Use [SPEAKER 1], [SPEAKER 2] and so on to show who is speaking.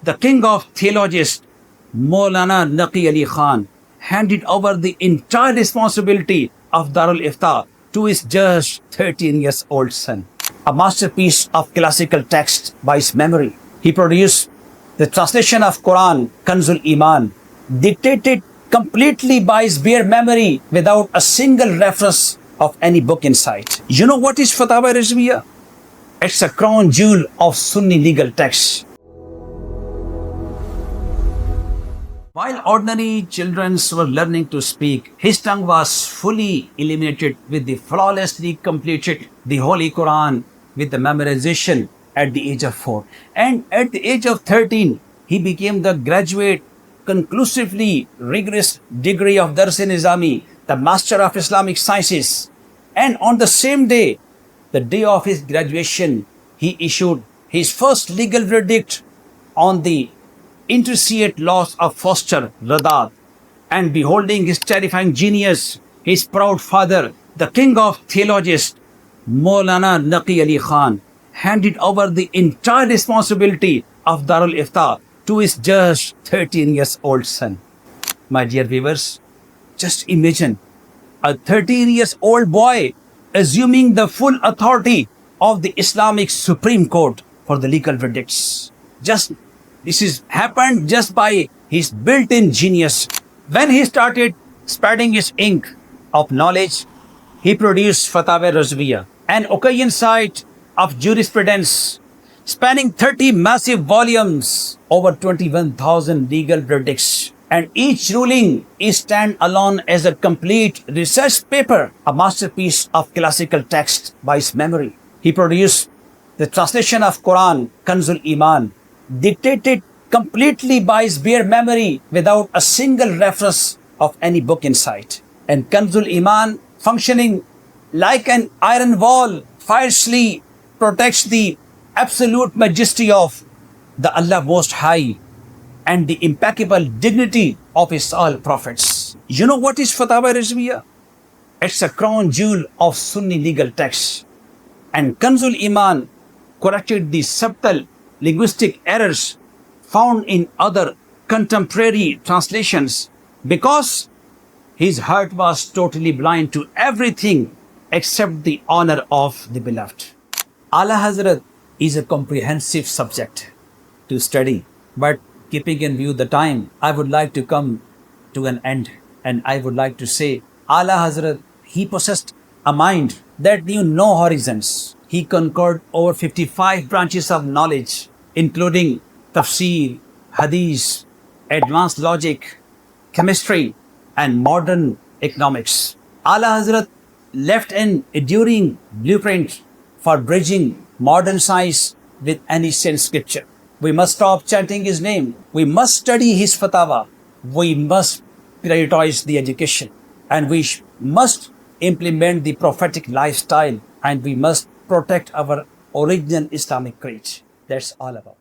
[SPEAKER 1] the king of theologians, Maulana Naqi Ali Khan, handed over the entire responsibility of Darul Ifta to his just 13 years old son. A masterpiece of classical text by his memory. He produced the translation of Quran, Kanzul Iman, dictated completely by his bare memory without a single reference of any book inside. You know what is Fatawa Rizviyah? It's a crown jewel of Sunni legal text. While ordinary children were learning to speak, his tongue was fully illuminated with the flawlessly completed the Holy Quran with the memorization at the age of 4. And at the age of 13, he became the graduate, conclusively rigorous degree of Dars-e-Nizami, the Master of Islamic Sciences. And on the same day, the day of his graduation, he issued his first legal verdict on the intermediate laws of Foster Radat. And beholding his terrifying genius, his proud father, the king of theologians, Maulana Naqi Ali Khan, handed over the entire responsibility of Darul Ifta to his just 13 years old son. My dear viewers, just imagine a 13 years old boy assuming the full authority of the Islamic Supreme Court for the legal verdicts. This is happened just by his built-in genius. When he started spreading his ink of knowledge, he produced Fatawa Rizviyah, an occasion site of jurisprudence spanning 30 massive volumes, over 21,000 legal verdicts, and each ruling is stand alone as a complete research paper, a masterpiece of classical text by his memory. He produced the translation of Quran, Kanzul Iman, dictated completely by his bare memory without a single reference of any book inside. And Kanzul Iman, functioning like an iron wall, fiercely protects the absolute majesty of the Allah Most High and the impeccable dignity of his all prophets. You know what is Fatawa Rizviyah? It's a crown jewel of Sunni legal text. And Kanzul Iman corrected the subtle linguistic errors found in other contemporary translations because his heart was totally blind to everything except the honor of the beloved. Ala Hazrat is a comprehensive subject to study, but keeping in view the time, I would like to come to an end, and I would like to say Ala Hazrat, he possessed a mind that knew no horizons. He conquered over 55 branches of knowledge, including tafsir, hadith, advanced logic, chemistry, and modern economics. Ala Hazrat left an enduring blueprint for bridging modern science with ancient scripture. We must stop chanting his name. We must study his fatwa. We must prioritize the education. And we must implement the prophetic lifestyle. And we must protect our original Islamic creed. That's all about.